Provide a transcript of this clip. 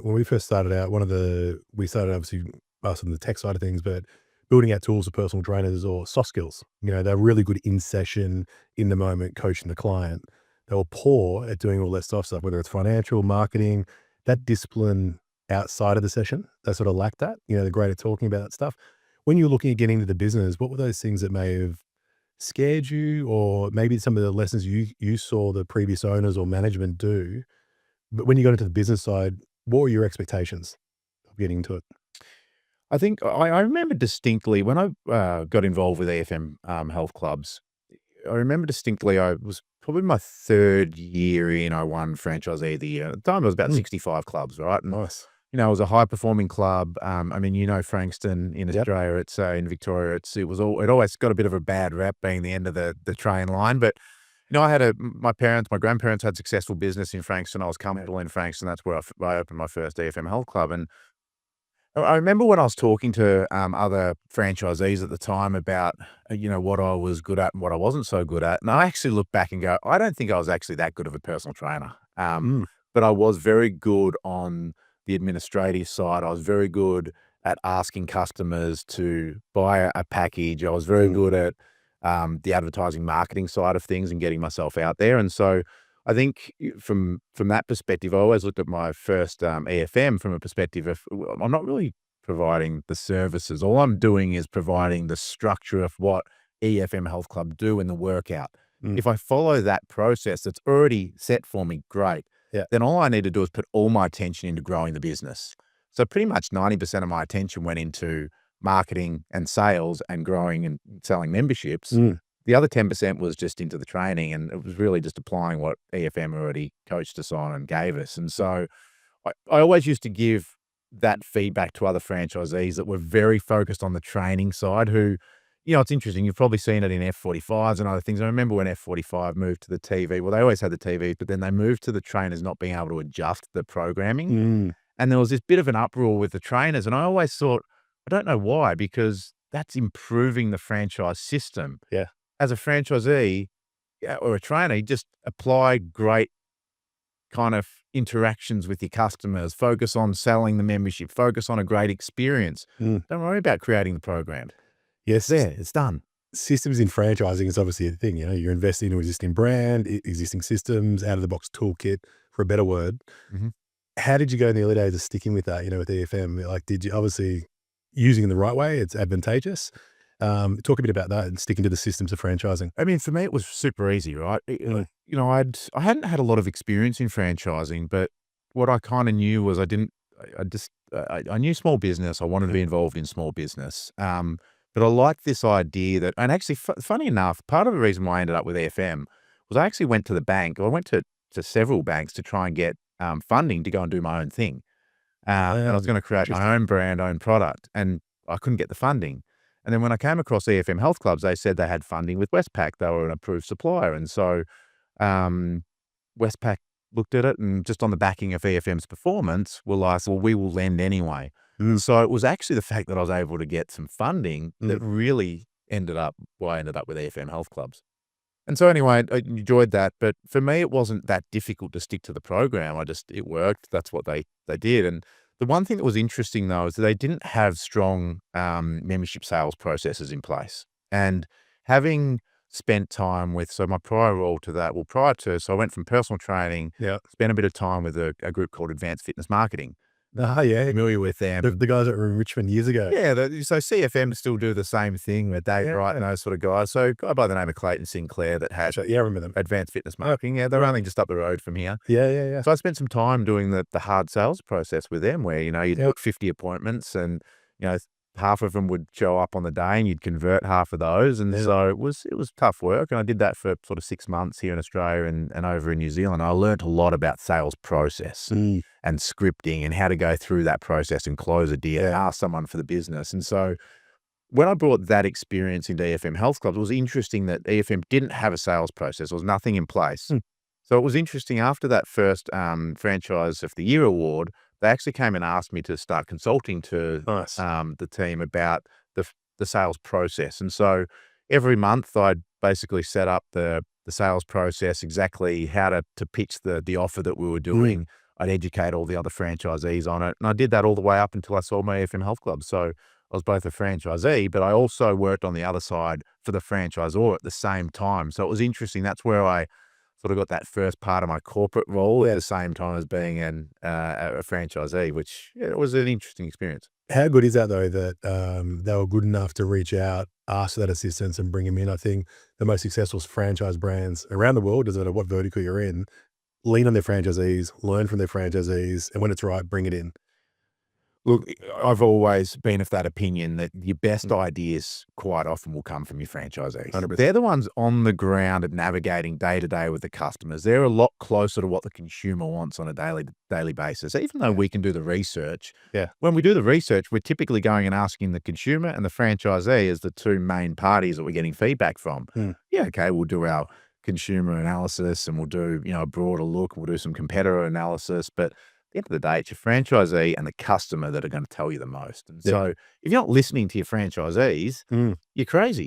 when we first started out, we started obviously us on the tech side of things, but building out tools for personal trainers or soft skills. They're really good in session, in the moment, coaching the client. They were poor at doing all that soft stuff, whether it's financial, marketing, that discipline outside of the session. They sort of lacked that. They're great at talking about that stuff. When you're looking at getting into the business, what were those things that may have scared you, or maybe some of the lessons you saw the previous owners or management do? But when you got into the business side, what were your expectations of getting into it? I think I remember distinctly when I got involved with EFM health clubs. I remember distinctly I was probably my third year in. I won franchisee of the year. At the time, it was about Mm, 65 clubs, right? And nice. it was a high performing club. I mean, Frankston in Yep. Australia, it's in Victoria. It always got a bit of a bad rep being the end of the train line. But I had my grandparents had successful business in Frankston. I was comfortable in Frankston. That's where I opened my first EFM health club. And I remember when I was talking to other franchisees at the time about what I was good at and what I wasn't so good at, and I actually look back and go, I don't think I was actually that good of a personal trainer, Mm, but I was very good on the administrative side. I was very good at asking customers to buy a package. I was very mm, good at the advertising marketing side of things and getting myself out there, and so I think from that perspective, I always looked at my first EFM from a perspective of, well, I'm not really providing the services. All I'm doing is providing the structure of what EFM Health Club do in the workout. mm. If I follow that process that's already set for me, great. Yeah. Then all I need to do is put all my attention into growing the business. So pretty much 90% of my attention went into marketing and sales and growing and selling memberships. Mm, The other 10% was just into the training, and it was really just applying what EFM already coached us on and gave us. And so I always used to give that feedback to other franchisees that were very focused on the training side who, it's interesting. You've probably seen it in F45s and other things. I remember when F45 moved to the TV. Well, they always had the TV, but then they moved to the trainers not being able to adjust the programming. mm. And there was this bit of an uproar with the trainers. And I always thought, I don't know why, because that's improving the franchise system. Yeah. As a franchisee, yeah, or a trainer, you just apply great kind of interactions with your customers, focus on selling the membership, focus on a great experience. Mm. Don't worry about creating the program. It's Yes. there, it's done. Systems in franchising is obviously a thing. You're investing in an existing brand, existing systems, out of the box toolkit, for a better word. Mhm. How did you go in the early days of sticking with that, with EFM? Like, did you obviously using it in the right way? It's advantageous. Talk a bit about that and sticking to the systems of franchising. I mean, for me, it was super easy, right? Mm, I hadn't had a lot of experience in franchising, but what I kind of knew was I knew small business. I wanted to be involved in small business. But I liked this idea that, and actually, funny enough, part of the reason why I ended up with EFM was I actually went to the bank. I went to several banks to try and get funding to go and do my own thing. And I was going to create interesting. my own brand, own product, and I couldn't get the funding. And then when I came across EFM Health Clubs, they said they had funding with Westpac. They were an approved supplier. And so um, Westpac looked at it and just on the backing of EFM's performance, were like, well, we will lend anyway. Mm, So it was actually the fact that I was able to get some funding mm. that really why I ended up with EFM Health Clubs. And so anyway, I enjoyed that, but for me, it wasn't that difficult to stick to the program. It worked. That's what they did. And the one thing that was interesting though, is that they didn't have strong, membership sales processes in place. And having spent time with, so my prior role to that, well, so I went from personal training, Yeah. spent a bit of time with a group called Advanced Fitness Marketing. Yeah. Familiar with them? The guys that were in Richmond years ago. Yeah, so CFM still do the same thing with Dave Wright Yeah. and those sort of guys. So a guy by the name of Clayton Sinclair that had So, yeah, I remember them. Advanced Fitness Oh, Marketing. Yeah, they're right. only just up the road from here. Yeah, yeah, yeah. So I spent some time doing the hard sales process with them where, you'd Yep. book 50 appointments and, half of them would show up on the day and you'd convert half of those. And Yeah. so it was tough work. And I did that for sort of 6 months here in Australia and over in New Zealand. I learned a lot about sales process Mm, and scripting and how to go through that process and close a deal, yeah. ask someone for the business. And so when I brought that experience into EFM Health Clubs, it was interesting that EFM didn't have a sales process. There was nothing in place. Mm, So it was interesting after that first Franchise of the Year award, they actually came and asked me to start consulting to nice. the team about the sales process. And so every month I'd basically set up the sales process, exactly how to pitch the offer that we were Mm, doing. I'd educate all the other franchisees on it, and I did that all the way up until I sold my FM Health Club. So I was both a franchisee, but I also worked on the other side for the franchisor at the same time. So it was interesting. That's where I sort of got that first part of my corporate role at the same time as being a franchisee, which, yeah, it was an interesting experience. How good is that though that, they were good enough to reach out, ask for that assistance and bring him in? I think the most successful franchise brands around the world, doesn't matter what vertical you're in, lean on their franchisees, learn from their franchisees, and when it's right, bring it in. Look, I've always been of that opinion that your best Mm, ideas quite often will come from your franchisees. 100%. They're the ones on the ground and navigating day to day with the customers. They're a lot closer to what the consumer wants on a daily basis. Even though Yeah. we can do the research, Yeah. when we do the research, we're typically going and asking the consumer and the franchisee as the two main parties that we're getting feedback from. Mm. Yeah, okay, we'll do our consumer analysis and we'll do, a broader look. We'll do some competitor analysis, but at the end of the day, it's your franchisee and the customer that are gonna tell you the most, and Yeah. so if you're not listening to your franchisees, Mm. you're crazy.